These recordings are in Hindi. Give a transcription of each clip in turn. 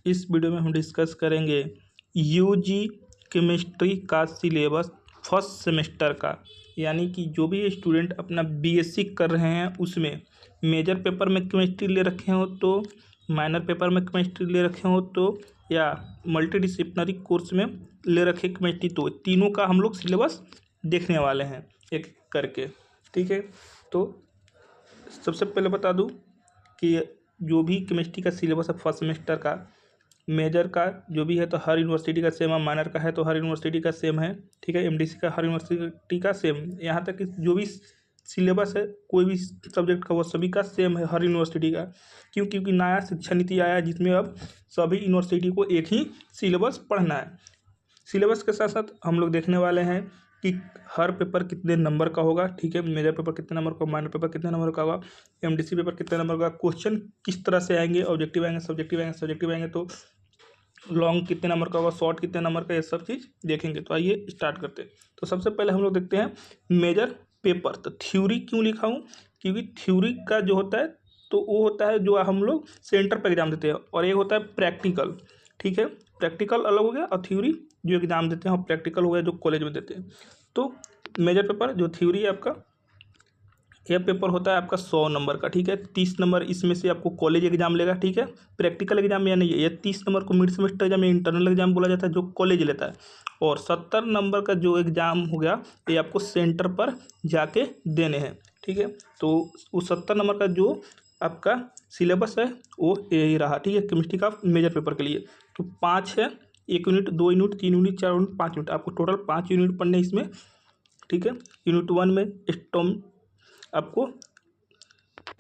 इस वीडियो में हम डिस्कस करेंगे यूजी केमिस्ट्री का सिलेबस फर्स्ट सेमेस्टर का, यानी कि जो भी स्टूडेंट अपना बीएससी कर रहे हैं उसमें मेजर पेपर में केमिस्ट्री ले रखे हो तो, माइनर पेपर में केमिस्ट्री ले रखे हो तो, या मल्टीडिसिप्लिनरी कोर्स में ले रखे केमिस्ट्री, तो तीनों का हम लोग सिलेबस देखने वाले हैं एक एक करके। ठीक है, तो सबसे पहले बता दूं कि जो भी केमिस्ट्री का सिलेबस है फर्स्ट सेमेस्टर का, मेजर का जो भी है तो हर यूनिवर्सिटी का सेम है, माइनर का है तो हर यूनिवर्सिटी का सेम है। ठीक है, एमडीसी का हर यूनिवर्सिटी का सेम, यहाँ तक कि जो भी सिलेबस है कोई भी सब्जेक्ट का वो सभी का सेम है हर यूनिवर्सिटी का। क्योंकि नया शिक्षा नीति आया है जिसमें अब सभी यूनिवर्सिटी को एक ही सिलेबस पढ़ना है। सिलेबस के साथ साथ हम लोग देखने वाले हैं कि हर पेपर कितने नंबर का होगा। ठीक है, मेजर पेपर कितने नंबर का, माइनर पेपर कितने नंबर का होगा, एमडीसी पेपर कितने नंबर का, क्वेश्चन किस तरह से आएंगे, ऑब्जेक्टिव आएंगे, सब्जेक्टिव आएंगे तो लॉन्ग कितने नंबर का होगा, शॉर्ट कितने नंबर का, ये सब चीज़ देखेंगे। तो आइए स्टार्ट करते हैं। तो सबसे पहले हम लोग देखते हैं मेजर पेपर। तो थ्योरी क्यों लिखा हूँ, क्योंकि थ्योरी का जो होता है तो वो होता है जो हम लोग सेंटर पर एग्जाम देते हैं, और एक होता है प्रैक्टिकल। ठीक है, प्रैक्टिकल अलग हो गया और थ्योरी जो एग्जाम देते हैं और प्रैक्टिकल हो गया जो कॉलेज में देते हैं। तो मेजर पेपर जो थ्योरी है आपका, यह पेपर होता है आपका 100 नंबर का। ठीक है, 30 नंबर इसमें से आपको कॉलेज एग्जाम लेगा। ठीक है, प्रैक्टिकल एग्जाम या नहीं है, यह 30 नंबर को मिड सेमेस्टर एग्जाम या इंटरनल एग्जाम बोला जाता है जो कॉलेज लेता है, और 70 नंबर का जो एग्जाम हो गया ये आपको सेंटर पर जाके देने हैं। ठीक है, तो उस 70 नंबर का जो आपका सिलेबस है वो यही रहा। ठीक है, केमिस्ट्री का मेजर पेपर के लिए तो 5 है, 1 unit, 2 unit, 3 unit, 4 unit, 5 unit, आपको टोटल 5 यूनिट पढ़ने इसमें। ठीक है, यूनिट 1 में स्टोम आपको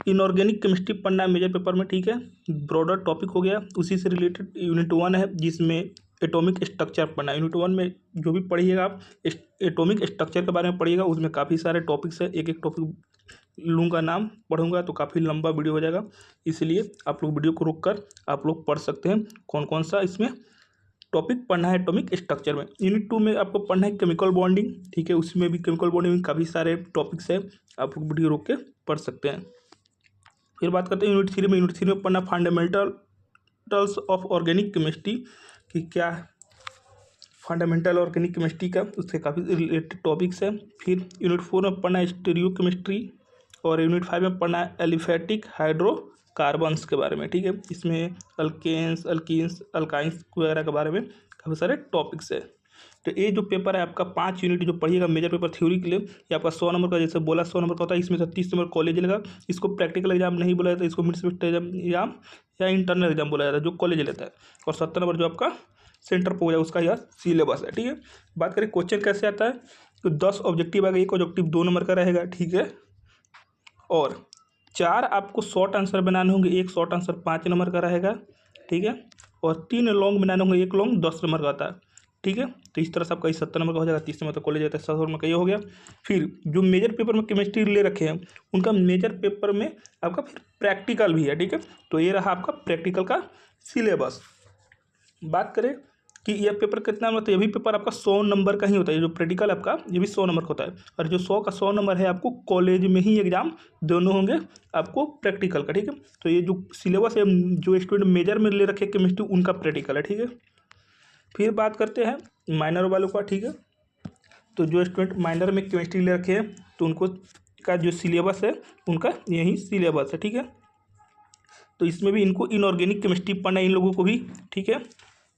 इनऑर्गेनिक केमिस्ट्री पढ़ना है मेजर पेपर में। ठीक है, ब्रॉडर टॉपिक हो गया, उसी से रिलेटेड यूनिट 1 है जिसमें एटॉमिक स्ट्रक्चर पढ़ना है। यूनिट 1 में जो भी पढ़िएगा आप एटॉमिक स्ट्रक्चर के बारे में पढ़िएगा, उसमें काफ़ी सारे टॉपिक्स है, एक एक टॉपिक लूँगा नाम पढ़ूंगा तो काफ़ी लंबा वीडियो हो जाएगा, इसलिए आप लोग वीडियो को रोक कर आप लोग पढ़ सकते हैं कौन कौन सा इसमें टॉपिक पढ़ना है एटॉमिक स्ट्रक्चर में। यूनिट 2 में आपको पढ़ना है केमिकल बॉन्डिंग। ठीक है, उसमें भी केमिकल बॉन्डिंग में काफ़ी सारे टॉपिक्स है, आप लोग वीडियो रोक के पढ़ सकते हैं। फिर बात करते हैं यूनिट 3 में। यूनिट 3 में पढ़ना फंडामेंटल्स ऑफ ऑर्गेनिक केमिस्ट्री, कि क्या फंडामेंटल ऑर्गेनिक केमिस्ट्री का, उससे काफ़ी रिलेटेड टॉपिक्स है। फिर यूनिट 4 में पढ़ना है स्टीरियो केमिस्ट्री, और यूनिट 5 में पढ़ना है एलिफेटिक हाइड्रोकार्बन्स के बारे में। ठीक है, इसमें अल्केन्स, अल्कीन्स, अल्काइंस वगैरह के बारे में काफ़ी सारे टॉपिक्स है। तो ये जो पेपर है आपका 5 यूनिट जो पढ़िएगा मेजर पेपर थ्योरी के लिए, ये आपका 100 नंबर का, जैसे बोला 100 नंबर का होता है, इसमें से 30 नंबर कॉलेज लेगा। इसको प्रैक्टिकल एग्जाम नहीं बोला जाता, इसको मिड सेमेस्टर एग्जाम या इंटरनल एग्जाम बोला जाता है जो कॉलेज लेता है, और 70 नंबर जो आपका सेंटर पर हो जाए उसका यह सिलेबस है। ठीक है, बात करें क्वेश्चन कैसे आता है, तो 10 ऑब्जेक्टिव आएगा, एक ऑब्जेक्टिव 2 नंबर का रहेगा। ठीक है, और 4 आपको शॉर्ट आंसर बनाने होंगे, एक शॉर्ट आंसर 5 नंबर का रहेगा। ठीक है, और 3 लॉन्ग बनाने होंगे, एक लॉन्ग 10 नंबर का आता है। ठीक है, तो इस तरह से आपका 70 नंबर का हो जाएगा, 30 नंबर तो कॉलेज जाता है, 70 नंबर का ये हो गया। फिर जो मेजर पेपर में केमिस्ट्री ले रखे हैं उनका मेजर पेपर में आपका फिर प्रैक्टिकल भी है। ठीक है, तो ये रहा आपका प्रैक्टिकल का सिलेबस। बात करें कि यह पेपर कितना मतलब, ये भी पेपर आपका 100 नंबर का ही होता है, जो प्रैक्टिकल आपका ये भी 100 नंबर का होता है, और जो 100 का 100 नंबर है आपको कॉलेज में ही एग्जाम दोनों होंगे आपको प्रैक्टिकल का। ठीक है, तो ये जो सिलेबस है जो स्टूडेंट मेजर में ले रखे केमिस्ट्री उनका प्रैक्टिकल है। ठीक है, फिर बात करते हैं माइनर वालों का। ठीक है, तो जो स्टूडेंट माइनर में केमिस्ट्री ले रखे हैं तो उनको का जो सिलेबस है उनका यही सिलेबस है। ठीक है, तो इसमें भी इनको इनऑर्गेनिक केमिस्ट्री पढ़ना है इन लोगों को भी। ठीक है,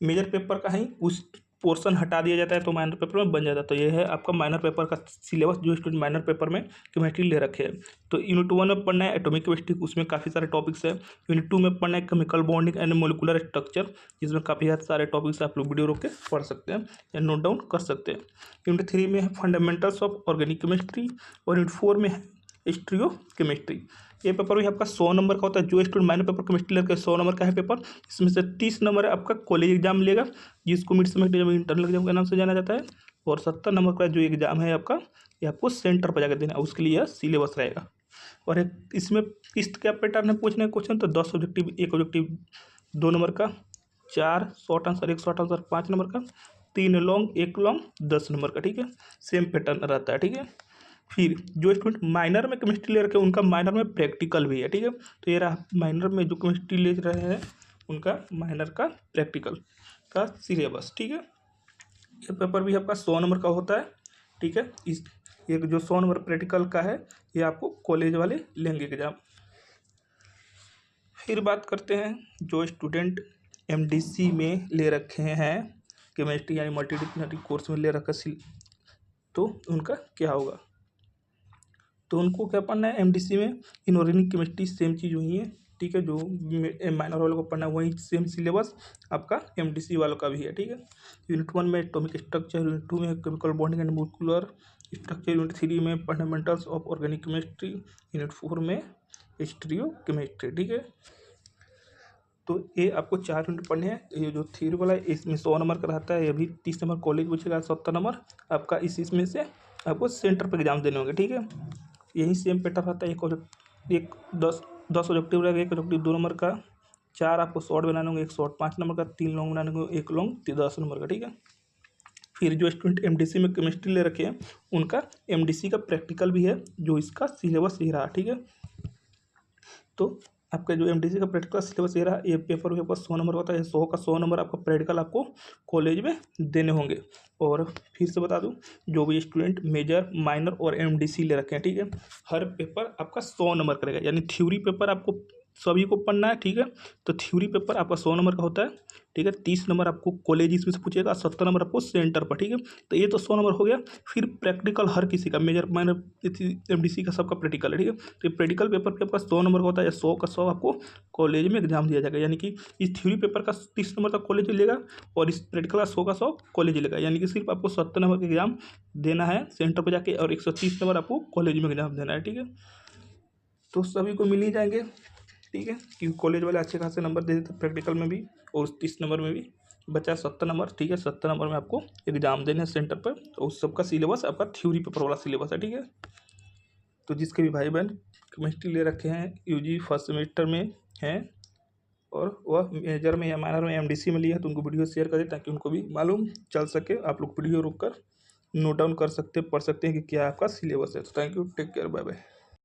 मेजर पेपर का ही उस पोर्शन हटा दिया जाता है तो माइनर पेपर में बन जाता है। तो ये है आपका माइनर पेपर का सिलेबस जो स्टूडेंट माइनर पेपर में केमिस्ट्री ले रखे हैं। तो यूनिट 1 में पढ़ना है एटॉमिक केमिस्ट्री, उसमें काफ़ी सारे टॉपिक्स है। यूनिट 2 में पढ़ना है chemical bonding and molecular structure, जिसमें काफ़ी सारे टॉपिक्स आप लोग वीडियो रोक के पढ़ सकते हैं या नोट डाउन कर सकते हैं। यूनिट 3 में है फंडामेंटल्स ऑफ ऑर्गेनिक केमिस्ट्री, और यूनिट 4 में है स्टीरियो केमिस्ट्री। ये पेपर भी आपका 100 नंबर का होता है, जो स्टूडेंट माइनर पेपर केमिस्ट्री लेकर 100 नंबर का है पेपर, इसमें से 30 नंबर आपका कॉलेज एग्जाम लेगा जिसको mid semester exam internal exam के नाम से जाना जाता है, और 70 नंबर का जो एग्जाम है आपका ये आपको सेंटर पर जाकर देना है, उसके लिए यह सिलेबस रहेगा। और एक इसमें किस क्या पैटर्न है पूछने का क्वेश्चन, तो 10 ऑब्जेक्टिव, एक ऑब्जेक्टिव 2 नंबर का, 4 शॉर्ट आंसर, एक शॉर्ट आंसर 5 नंबर का, 3 लॉन्ग, एक लॉन्ग 10 नंबर का। ठीक है, सेम पैटर्न रहता है। ठीक है, फिर जो स्टूडेंट माइनर में केमिस्ट्री ले रखे हैं उनका माइनर में प्रैक्टिकल भी है। ठीक है, तो ये रहा माइनर में जो केमिस्ट्री ले रहे हैं उनका माइनर का प्रैक्टिकल का सिलेबस। ठीक है, ये पेपर भी आपका 100 नंबर का होता है। ठीक है, इस एक जो 100 नंबर प्रैक्टिकल का है ये आपको कॉलेज वाले लेंगे एग्जाम। फिर बात करते हैं जो स्टूडेंट एमडीसी में ले रखे हैं, केमिस्ट्री यानी मल्टीडिसिप्लिनरी कोर्स में ले रखा, तो उनका क्या होगा। तो उनको क्या पढ़ना है एमडीसी में, इनऑर्गेनिक केमिस्ट्री सेम चीज़ वही है। ठीक है, जो माइनर वालों को पढ़ना है वही सेम सिलेबस आपका एमडीसी वालों का भी है। ठीक है, यूनिट 1 में एटॉमिक स्ट्रक्चर, यूनिट 2 में chemical bonding and molecular structure, unit 3 में fundamentals of organic chemistry, unit 4 में स्टीरियो केमिस्ट्री। ठीक है, तो ये आपको 4 यूनिट पढ़ने हैं। ये जो थ्योरी वाला है इसमें 100 नंबर का रहता है, ये भी 30 नंबर कॉलेज पूछेगा, 70 नंबर आपका इसमें से आपको सेंटर पर एग्जाम देने होंगे। ठीक है, यही सेम पैटर्न रहता है। एक 10 ऑब्जेक्टिव रहेगा, एक ऑब्जेक्टिव 2 नंबर का, 4 आपको शॉर्ट बनाने होंगे, एक शॉर्ट 5 नंबर का, 3 लॉन्ग बनाने होंगे, एक लॉन्ग 10 नंबर का। ठीक है, फिर जो स्टूडेंट एमडीसी में केमिस्ट्री ले रखे हैं उनका एमडीसी का प्रैक्टिकल भी है, जो इसका सिलेबस ये रहा। ठीक है, तो आपका जो एमडीसी का प्रैक्टिकल सिलेबस ये रहा। ये पेपर भी आपका 100 नंबर होता है, 100 का 100 नंबर आपका प्रैक्टिकल आपको कॉलेज में देने होंगे। और फिर से बता दूं, जो भी स्टूडेंट मेजर, माइनर और एमडीसी ले रखे हैं, ठीक है, हर पेपर आपका 100 नंबर का रहेगा। यानी थ्योरी पेपर आपको सभी को पढ़ना है। ठीक है, तो थ्योरी पेपर आपका 100 नंबर का होता है। ठीक है, 30 नंबर आपको कॉलेज इसमें से पूछेगा, 70 नंबर आपको सेंटर पर। ठीक है, तो ये तो 100 नंबर हो गया। फिर प्रैक्टिकल हर किसी का, मेजर, माइनर, एमडीसी का सबका प्रैक्टिकल है। ठीक है, तो ये प्रैक्टिकल पेपर पे आपका 100 नंबर का होता है, 100 का 100 आपको कॉलेज में एग्जाम दिया जाएगा। यानी कि इस थ्योरी पेपर का 30 नंबर का कॉलेज लेगा और इस प्रैक्टिकल का 100 का 100 कॉलेज लेगा। यानी कि सिर्फ आपको 70 नंबर का एग्जाम देना है सेंटर पर जाके, और 130 नंबर आपको कॉलेज में एग्जाम देना है। ठीक है, तो सभी को मिल ही जाएंगे। ठीक है, क्योंकि कॉलेज वाले अच्छे खासे नंबर दे देते प्रैक्टिकल में भी, और 30 नंबर में भी बचा 70 नंबर। ठीक है, 70 नंबर में आपको एग्जाम देने हैं सेंटर पर, और उस सबका सिलेबस आपका थ्योरी पेपर वाला सिलेबस है। ठीक है, तो जिसके भी भाई बहन केमिस्ट्री ले रखे हैं, यूजी फर्स्ट सेमेस्टर में हैं, और वह मेजर में या माइनर में एमडीसी में लिया है, तो उनको वीडियो शेयर करें ताकि उनको भी मालूम चल सके। आप लोग वीडियो रोक कर नोट डाउन कर सकते, पढ़ सकते हैं कि क्या आपका सिलेबस है। तो thank you, take care, bye bye.